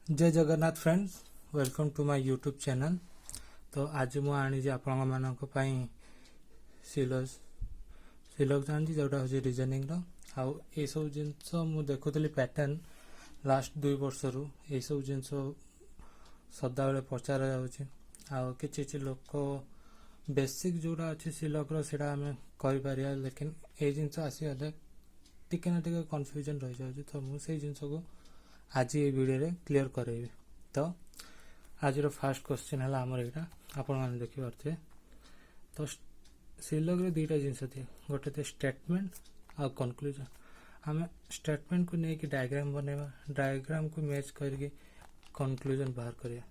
जय Jagannath friends, welcome to my YouTube channel. तो आज मु आनी आपण मानक सिलोज जानी जोटा हूँ रिजनिंग आउ ये सब जिनस मु देखुली पैटर्न लास्ट 2 वर्ष रु ये सब जिनस सदा बेले पचार जाऊँगी लोक बेसिक जोड़ा अच्छी सिलकर सीटा आम कर लेकिन ये जिनस आसगले टिके ना टिके कन्फ्यूजन रही जाऊँगी। तो मुझे जिनस को आज ये वीडियो क्लियर करेबी। तो आज फास्ट क्वेश्चन है आमर यहाँ आपण मैंने देखिपे। तो सिलक दुईटा जिनस थी, गोटे थे स्टेटमेंट आ कनक्लूजन। आम स्टेटमेंट को लेकिन डायग्राम बनवा, डायग्राम को मैच करके कनक्लूजन बाहर करिया।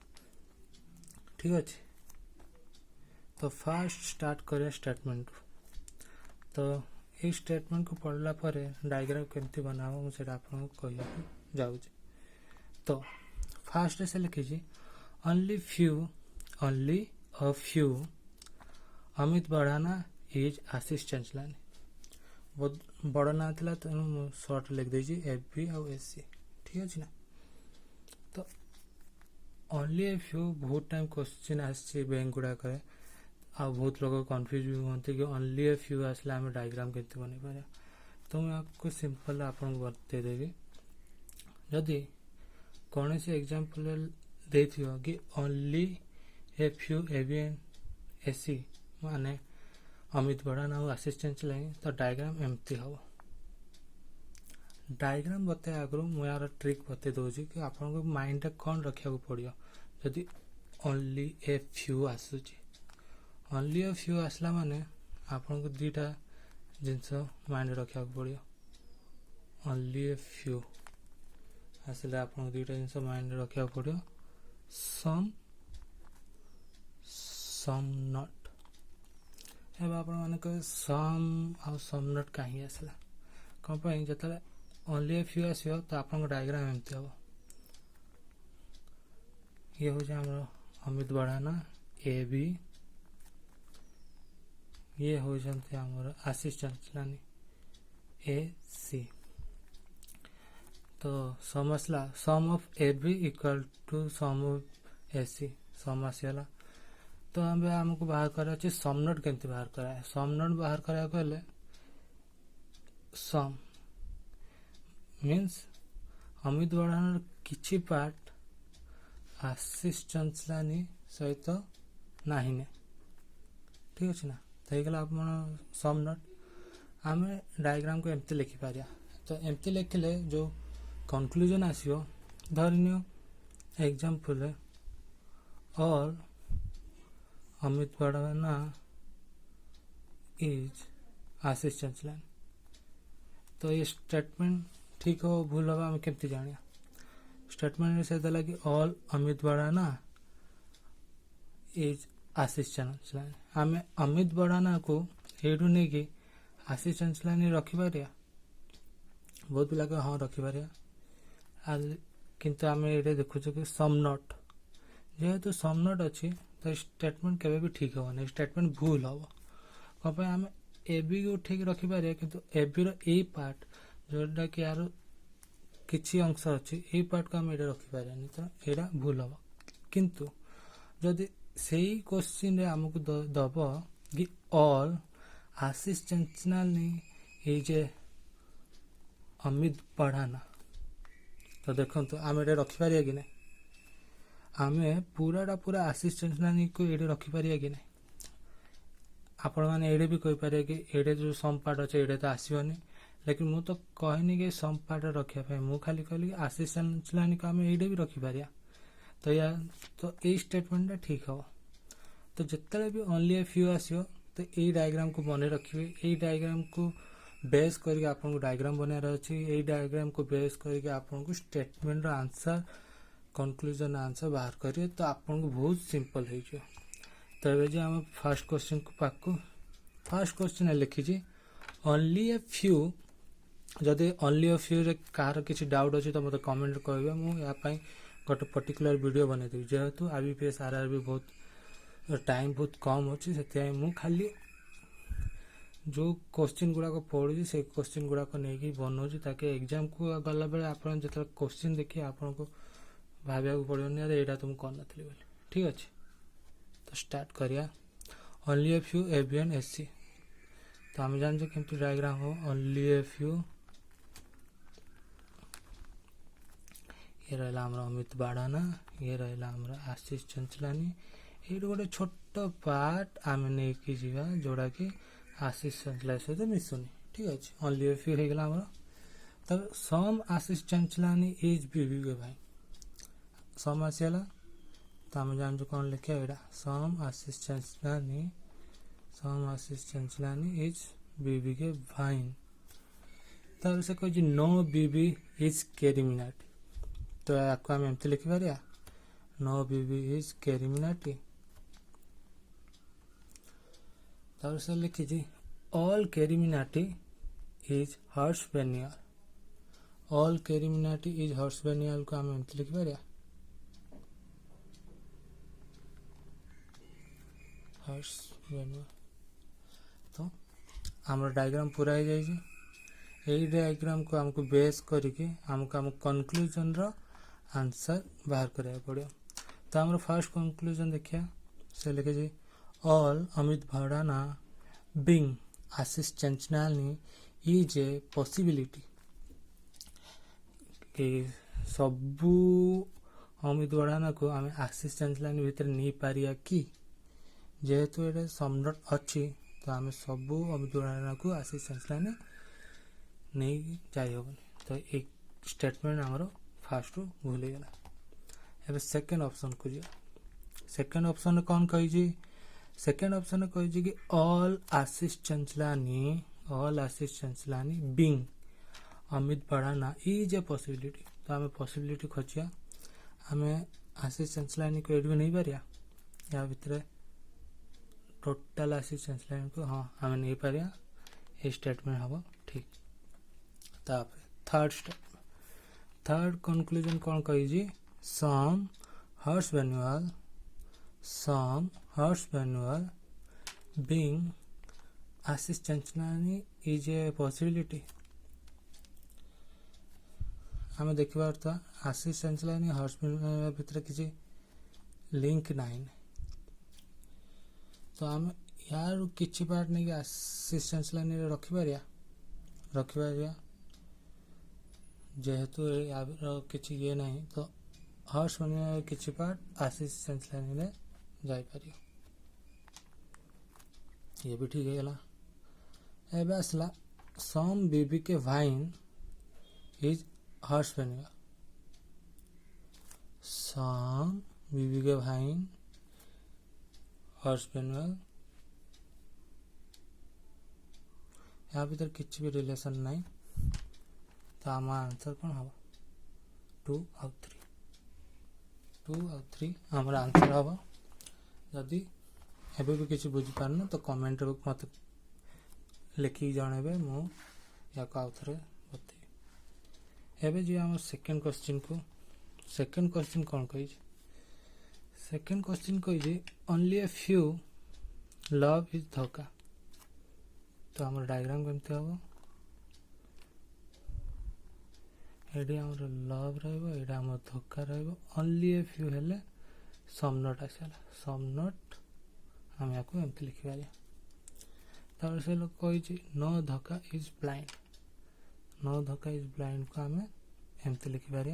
ठीक अच्छे। तो फास्ट स्टार्ट करिया स्टेटमेंट। तो ये स्टेटमेंट को पढ़ला पर डायग्राम केमती बनाबो मुझे आपको कहूँ जाऊँ। तो फास्ट से लिखी ओनली अ फ्यू अमित बढ़ाना इज आशीष चंचलानी। बहुत बड़ ना था तेणु सर्ट लिख देजी FB और SC। ठीक अच्छे ना। तो ओनली ए फ्यू बहुत टाइम क्वेश्चन आसी बैंक गुड़ाक आ बहुत लोग कन्फ्यूज भी होती कि ओनली ए फ्यू आसले आम डायग्राम केमती बन पार। तो मैं आपको सिंपल आपको बतईदेवी। जदि कौन सी एग्जाम्पल दे कि only a few AB and SC माने अमित बढ़ाना और आशीष चंचलानी, तो डायग्राम एमती हम। डायग्राम बताए आगु मुझे यार ट्रिक बते दूसरी कि आपको माइंड कौन रखा पड़ो। जदि ओनली ए फ्यू आसूची, ओनली ए फ्यू आसला माने आपको दुईटा जिनस माइंड रखा पड़ो। ओनली ए फ्यू आसले आप दुईटा जिनस माइंड रखा पड़ो, सम नट। अब आप कहे सम आ सम नट कहीं आसला कौन पर जो ओनली ए फ्यू आसो। तो आप डायग्राम एमती हम। ये हूँ अमित बढ़ाना AB, ये होती आशीष चंचलानी AC। तो सम आसला some of AB equal to some of SC। Some आसगला। तो आमको बाहर कर सम नट केमती बाहर कराए। सम नट बाहर करा गले सम मीन्स अमित बढ़ाना किछि पार्ट आशीष चंचलानी सहित नाही ने। ठीक अच्छे ना। तो होगा आप सम नट आम डायग्राम को एमती लिखिपार। तो एमती लिखिले जो कंक्लूजन आसो धरनियो एग्जाम्पल है और अमित बढ़ाना इज आशीष चंचलानी। तो ये स्टेटमेंट ठीक हो भूल हम आम केमती जानिया। स्टेटमेंट से देला कि ऑल अमित बढ़ाना इज आशीष चंचलानी। आम अमित बढ़ाना को एडू नहीं कि आशीष चंचलानी रखिपार। बहुत पिला के हाँ रखिपार। किंतु आम ये देखु कि सम नट जेहेतु सम नट अच्छी तो स्टेटमेंट केवे भी ठीक होनी। स्टेटमेंट भूल हम कौन आम AB को ठीक रखिपारे किंतु AB रो ए पार्ट जोटा कि यार किछि अंश अच्छी ए पार्ट को आम ये रखिपारे। तो यहाँ भूल हम। किंतु जदि से क्वेश्चन आमको दब कि ऑल आशीष चंचलानी इज अमित बढ़ाना, तो देखो आम ये रखिपारे कि ना। आम पूरा आशीष चंचलानी को ये रखिपारे कि ना। आपण मैंने ये भी कहीपर कि ये जो सम पार्ट अच्छे ये तो आसोनी, लेकिन मु तो कहनी कि सम पार्ट रखापी मु खाली कहली आशीष चंचलानी को आम ये भी रखिपार। तो या तो ये स्टेटमेंट ठीक हम। तो जिते भी ओनली ए फ्यू आसो तो ये डायग्राम को बने रखिए। ये डायग्राम को बेस करके आपको डायग्राम बनार अच्छी। ये डायग्राम को बेस करके आपको स्टेटमेंट आंसर कंक्लूजन आंसर बाहर करिए। तो आपको बहुत सिंपल हो। तो ये आम फर्स्ट क्वेश्चन को पाकू फर्स्ट क्वेश्चन लिखी ओनली ए फ्यू। जदि ओनली ए फ्यू कहार किसी डाउट अच्छी तो मतलब कमेंट करेंगे। मुझे गोटे पर्टिकुलर वीडियो बनईदेवी। जेहेतु IBPS RRB बहुत टाइम बहुत कम अच्छी से खाली जो क्वेश्चन गुड़ाक पढ़ू से क्वेश्चन गुड़ाक नहीं बनाऊँ ताकि एग्जाम को गला बेले आप जो क्वेश्चन देखिए आपको भाविया को पड़ोनी एटा तुम कर नथली बोली ठीक अच्छे। तो स्टार्ट करिया only a few A B and S C. तो आम जान केमती डायग्राम हो ओनली ए फ्यू ये रहा अमित बाड़ाना ये रहा आशीष चंचलानी ये गोटे छोट पार्ट आम नहीं जावा जोड़ा कि आशीष चंचला सहित मिसुनी ठीक अच्छे। ओनली ए फ्यू हो गला तब सम आशीष चंचलानी इज बीबी के भाई सम आसीगला। तो आम जान कौन लिखा यहाँ सम आशीष चंचलानी इज बीबी के भाई। तब से कह नो बीबी इज कैरिमिनाटी। तो आपको आम एमती लिखिपर नो बीबी इज कैरिमिनाटी। तब से लिखी all CarryMinati is horse venial. All CarryMinati is horse venial को आम एमती लिखिपर हॉर्स वेनियल। तो आम डायग्राम पूरा हो जाए यही डायग्राम को हमको बेस करके हमको आम कंक्लूजन रो आंसर बाहर करा पड़ो। तो आम फर्स्ट कंक्लूजन देखिया से लिखे all Amit Bhadana being Ashish Chanchlani is a possibility कि सबू अमित भाड़ाना को आम आशीष चंचलानी भितर नहीं पारिया कि जेहेतु ये सम्राट अच्छी तो आम सबू अमित भाड़ाना को आशीष चंचलानी नहीं जाई हेनी। तो एक स्टेटमेंट आमर फास्ट भूल गला। एवं सेकेंड ऑप्शन को सेकेंड ऑप्शन कौन कही सेकेंड ऑप्शन कही कि all Ashish Chanchlani being Amit Bhadana is a possibility. तो आम पॉसिबिलिटी खोजिया आम आशीष चंचलानी को एड भी नहीं पारिया या भितर टोटाल आशीष चंचलानी को हाँ आम नहीं पारिया ये स्टेटमेंट हम ठीक। थर्ड स्टेप थर्ड कंक्लूजन कौन कही some Harsh Beniwal being Ashish Chanchlani is a possibility. आम देखा तो आशीष चंचलानी हॉर्स वेन्युअल भितर किसी लिंक नहीं। तो आम यार किसी पार्ट नहीं आशीष चंचलानी रखिपारिया जेहेतु किसी ये नहीं तो हॉर्स वेन्युअल किसी पार्ट आशीष चंचलानी ने जापर ये भी ठीक है। एवं आसला सम बीबी के वाइन इज हॉर्स वेन्युअल। सम बीबी के वाइन हॉर्स वेन्युअल यहाँ भीतर किसी भी रिलेशन नहीं। तो आम आंसर कौन हम 2 और 3 आम आंसर हम। जदि एवं भी किसी बुझीपारन तो कमेंट मत लिखिक जनइबे मुझे आउ थे बतई। एवं जो आम सेकेंड क्वेश्चन को सेकेंड क्वेश्चन कौन कही सेकेंड क्वेश्चन कही only a few love is धोखा। तो आम डायग्राम केमती हम ये आम लव रहा धोखा रनली ए फ्यू हेले सम नट आसला सम नट आम या एमती लिखिपर। तापर से लोग कही no dhokha is blind. No dhokha is blind को आम एमती लिखिपर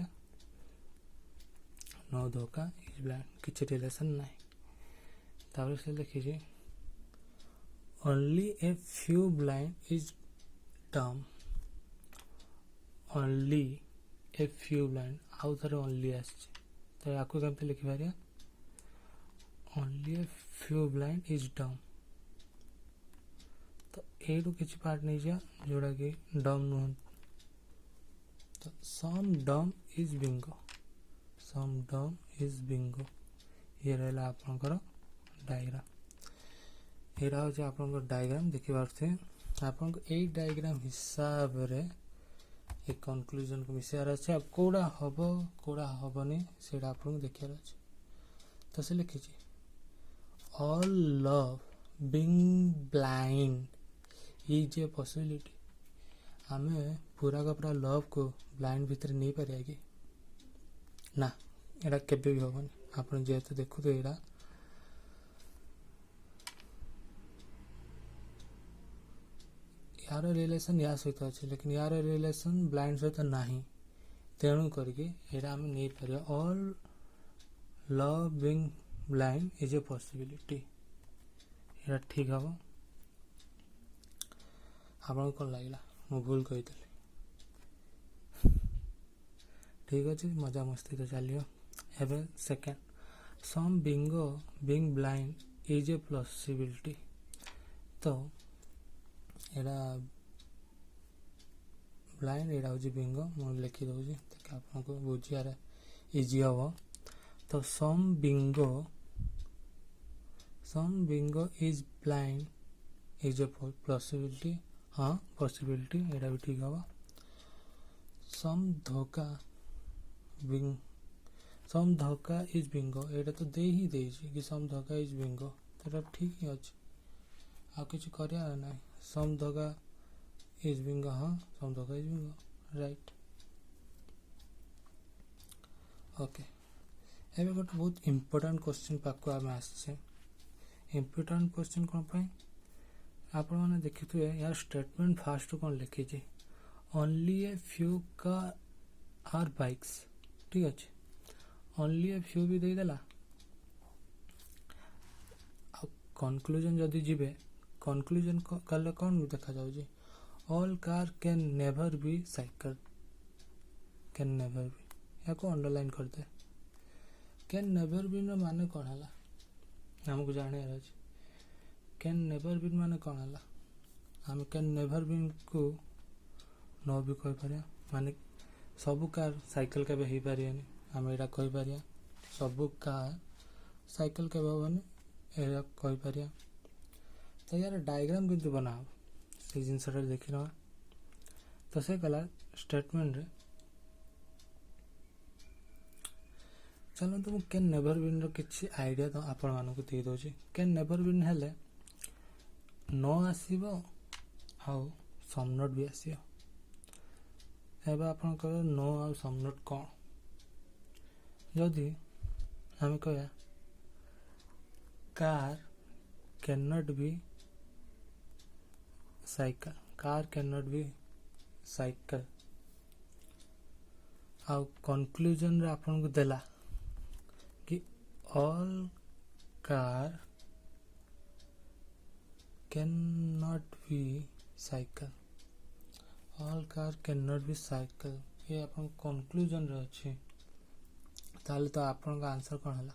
नो धोखा इज ब्लाइंड किसी रिलेशन ना। तापर से लिखी only a few blind is dumb. Only a few blind आउ थे ओनली आस तो या केमती लिखिपर only a few blind is dumb. तो यू किसी पार्ट नहीं जा जोड़ा कि डम नुह। तो सम डम इज बिंगो सम डम इज बिंगो ये रहा आपंकर डायग्राम। यहाँ हूँ आप डायग्राम देखिपे आपको यही डायग्राम हिसाब रे एक कंक्लूजन को मिसार अच्छे कौड़ा हम कौड़ा हेनी से आपको देखार अच्छे। तो से लिखी all love being blind is a possibility. आमे पूरा का पूरा लव को ब्लाइंड भीतर नहीं पारिया कि ना एटा केबे भी होबनी आपण जेहेतु देखु तो एटा यार रिलेशन या सहित अच्छे लेकिन यार रिलेशन ब्लाइंड सहित नाही तेणु करके एटा हम नहीं पारे all love being blind is a possibility एटा ठीक हम आपन को लागला मु भूल कहितली ठीक अच्छे मजा मस्ती तो चलियो एवं second some being blind is a possibility तो एटा ब्लाइंड एटा हूँ बिंगो मुझे लिखी दूसरी ताकि आपको बुझार इजी हम तो some bingo is blind is a possibility हाँ पॉसिबिलिटी एटा भी ठीक हम सम धोखा इज बिंगो एटा तो दे ही दे कि सम धोखा इज बिंगो तो ठीक ही अच्छे आ किसी कर ना सम धोखा इज बिंगो हाँ सम धोखा इज बिंगो राइट ओके एवं गोटे बहुत इंपोर्टेंट क्वेश्चन पाक आम आसे इंपोर्टेंट क्वेश्चन कौन पाई आपण मैंने देखी थे यार स्टेटमेंट फास्ट कौन लिखी only a few car or bikes ठीक अच्छे ओनली ए फ्यू भी देदेला कंक्लूजन जदि जीवे कंक्लूजन कले कौन देखा जाउजी all car can never be cycle can never be या को अंडरलाइन करते कैन नेवर बी न माने कौन है हमको जाने अच्छे कैन नेवर बी माने कौन है आम कैन नेवर बी को न भी कही पार माने सबू कार साइकिल के हो पारे आम यहाँ कही पार सबू कार साइकिल के हेनी कही पार तो यार डायग्राम किंतु बनाओ से जिनसा देखी ना तो से कला स्टेटमेंट रे चलो तो कैन नेवर बीन रो किछि आइडिया तो आपण मानक दे दोछि कैन नेवर बीन हेले न आसीबो आउ सम नोट भी आसीबो एबा आपण कह नो आउ सम नोट कोन जदि हम कहया car can not be cycle car can not be cycle आउ कंक्लूजन रे आपन को देला कि all car can not be cycle all car can not be cycle ये आपन कंक्लूजन रे अछि ताले तो आपन का आंसर कोन हला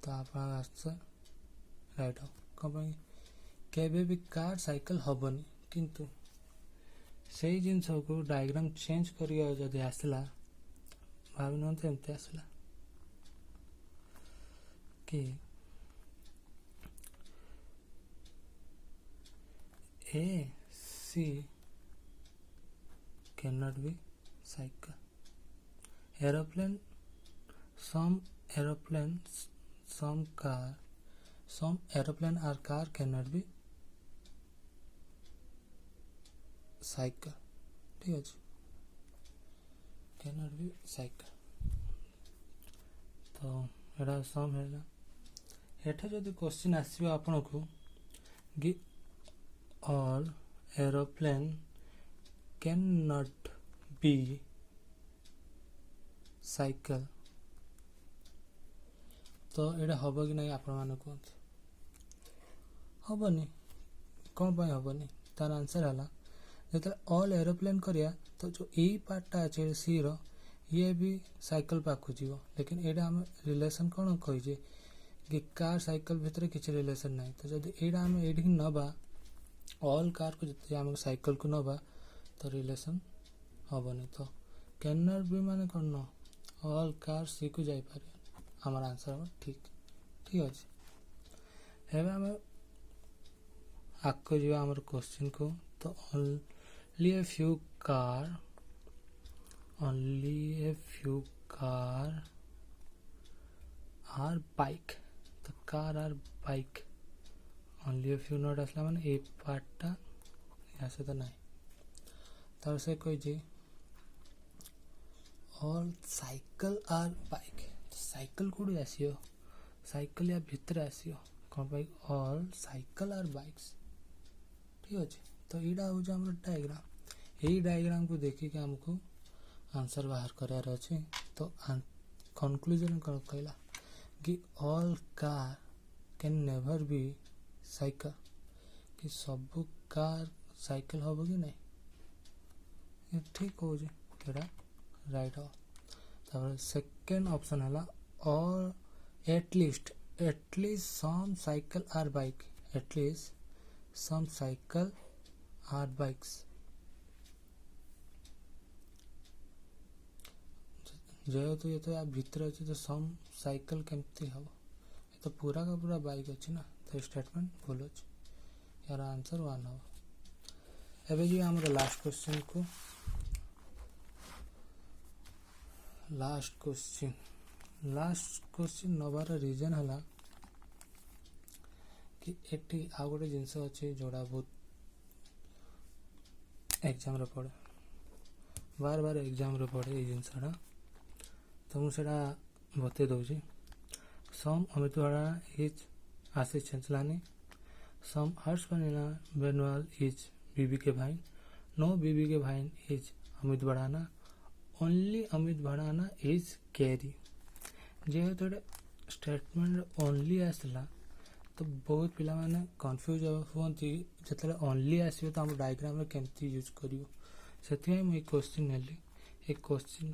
तो आपन आंसर राइट हो कहीं केबे भी कार साइकिल हबनी किंतु से जिन को डायग्राम चेंज करिया जदि आसला भाव नते एमते आसला कि A C can not be cycle aeroplane some aeroplane or car cannot be cycle ठीक है cannot be cycle तो एटा सम है एटा जदि क्वेश्चन आसीबो आपन को कि all aeroplane cannot be cycle तो एटा हबो कि नहीं आपण मान कहते हबनी कौन पाई हबनी तार आंसर हला जो ऑल एरोप्लेन करिया तो जो ए पार्टा अच्छे सी रो ये भी साइकिल पाखु जीव लेकिन एटा हम रिलेशन कौन कही कि कार साइकिल भितर किसी रिलेशन नहीं तो जब एटा हम एडी नबा ऑल कार को जति हम साइकिल को नबा तो रिलेशन हबनी तो कैनर भी माने कौन न ऑल कार सी को जाई पारे हमारा आंसर हम ठीक ठीक अच्छे एवं आम आग जा आम क्वेश्चन को तो only a few car are bike तो car are bike only a few not आसला माने ए पार्टा यहाँ से तो नहीं तार से कोई जी all cycle are bike cycle कोड़ी आसियो साइकिल या भितर आसियो कौन भाई ऑल साइकिल आर बाइक्स ठीक अच्छे तो यहाँ हूँ आम डायग्राम यही डायग्राम को देखिक आमको आंसर बाहर करार अच्छे तो कंक्लूजन कौन कहला कि all car can never be cycle कि सब कार साइकिल हम कि नहीं ठीक हो राइट हो तापर सेकेंड ऑप्शन है और at least some cycle are bike at least some cycle or bikes जेहेतु ये तो या भीतर अच्छे तो सम साइकिल केमती हम ये तो पूरा का पूरा बाइक अच्छी ना तो स्टेटमेंट भूल अच्छे यार आंसर 1 हम एवं जी आम लास्ट क्वेश्चन को लास्ट क्वेश्चन नवार रीजन है कि एटी आ गोटे जिनस अच्छे जोड़ा बहुत एग्जाम रे पड़े बार बार एग्जाम रे पड़े ये जिनसटा तो मुझे बते दूसरी सम अमित वाड़ा is Ashish Chanchlani some Harsh Beniwal is बीबी के भाई नो बीबी के भाई इज अमित बढ़ाना ओनली अमित बढ़ाना इज कैरी जेहेतु स्टेटमेंट ओनली आसला तो बहुत पिला माने कंफ्यूज होती जो ओनली आसो तो आम डायग्राम केमती यूज करूँ से मुझे क्वेश्चन नेली एक क्वेश्चन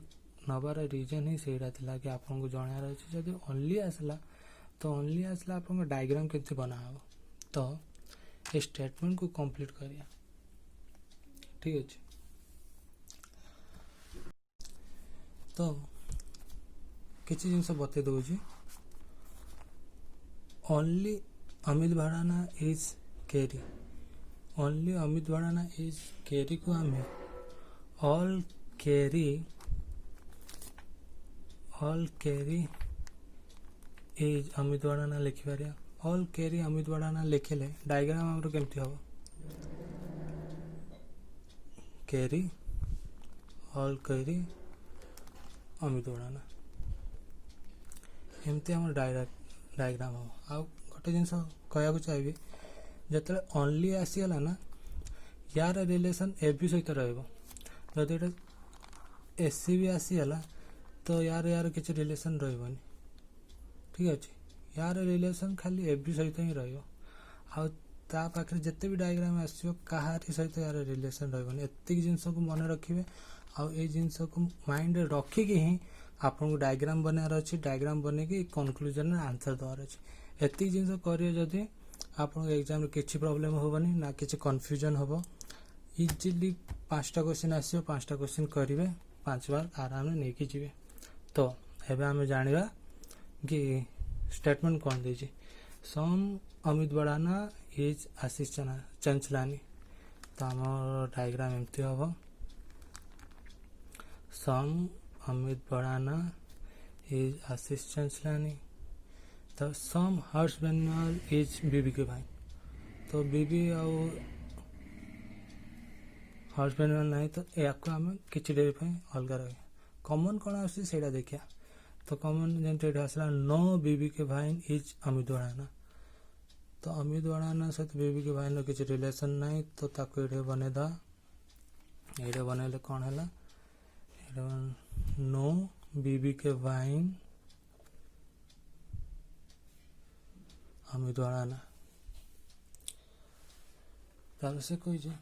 नबार रीजन ही सहीटा था कि आपको जनार अच्छे जब ओनली आसला तो ओनली आसला आप डायग्राम केमती बना हो तो ये स्टेटमेंट को कंप्लीट करिया ठीक अच्छे तो किसी जिनस बते दूसरी only Amit Bhadana is Carry only Amit Bhadana is Carry को आम ऑल कैरी इज अमित भाड़ाना लिखिपार ऑल कैरी अमित भाड़ाना लिखिले डायग्राम आमर केमती हम कैरी ऑल कैरी अमित भाड़ाना एमती आम डायग्राम हम आ गोटे जिन कहूँ चाहिए जो ओनली आसीगला ना यार रिलेसन ए बी सहित रही एससी भी आसीगला तो यार किसी रिलेसन रही ठीक अच्छे यार रिलेसन खाली ए बी सहित ही पाखे जिते भी डायग्राम आसो कहारी सहित यार रिलेसन रही जिनस को मन रखिए आई जिनस को माइंड रखिकी ही आपको डायग्राम बनार अच्छी डायग्राम बनई कनक्लूजन आंसर देवार अच्छे एति जिन करें आप एग्जाम किसी प्रोब्लेम होबनी ना किसी कन्फ्यूजन हम इजिली 5टा क्वेश्चन आसो 5टा क्वेश्चन करेंगे 5 बार आराम नहीं कि जी तो एबे आम जाना कि स्टेटमेंट कौन दे सम अमित बढ़ाना इज आशीष चंचलानी तो आम डायग्राम एमती हम सम अमित बढ़ाना इज आशीष चंचलानी तो सम हर्ष बेनवाल इज बीबी के भाई तो बीबी आउ हर्ष बेनवाल नहीं तो या आम किसी अलग रही कमन कौन आसा देखिया तो कमन जमी आसला नो बीबी के भाई इज अमित बढ़ाना तो अमित बढ़ाना सहित बीबी के भाई किसी रिलेसन नहीं तो ताको ये बनईद ये बनइले कौन है नो बीबी के भाई अमित बढ़ाना तार से कही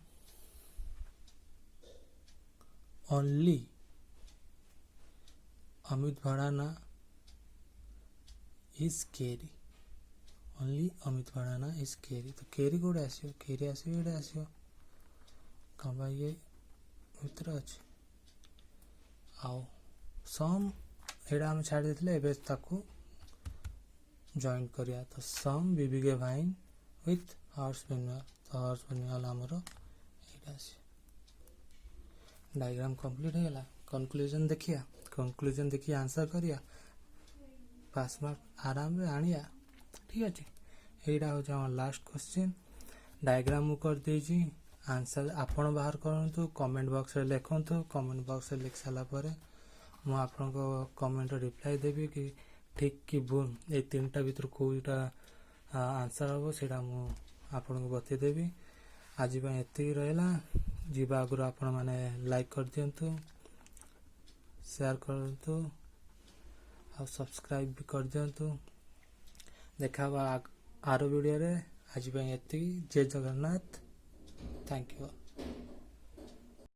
ओनली अमित बढ़ाना इज कैरी ओनली अमित बढ़ाना इज कैरी तो कैरी कौटे आसो कैरी आसो कौन भाई ये भीतर अच्छे आओ सम एटा आम छाड़ देते एवं ताकू जॉइन करिया तो सम बीबी के भाई विथ हर्ष बेनवाल तो हर्ष बेनवाल आमर ये डायग्राम कंप्लीट हो गला कंक्लूजन देखिए आंसर करिया पास मार्क आराम रे आनिया ठीक अच्छे यहाँ हूँ लास्ट क्वेश्चन डायग्राम मु कर देजी आंसर आपण बाहर करूँ कमेंट बॉक्स रे लिखु कमेंट बॉक्स रे लिख सारा पर मु आपन को कमेंट रिप्लाई देवी कि ଠିକ୍ କି ଭୁଲ ଏଇ ତିନିଟା ଭିତରୁ କେଉଁଟା ଆନ୍ସର୍ ହେବ ସେଇଟା ମୁଁ ଆପଣଙ୍କୁ ବତେଇଦେବି। ଆଜି ପାଇଁ ଏତିକି ରହିଲା। ଯିବା ଆଗରୁ ଆପଣମାନେ ଲାଇକ୍ କରିଦିଅନ୍ତୁ, ସେୟାର କରନ୍ତୁ ଆଉ ସବସ୍କ୍ରାଇବ୍ ବି କରିଦିଅନ୍ତୁ। ଦେଖା ହେବା ଆର ଭିଡ଼ିଓରେ। ଆଜି ପାଇଁ ଏତିକି। ଜୟ ଜଗନ୍ନାଥ। Thank you.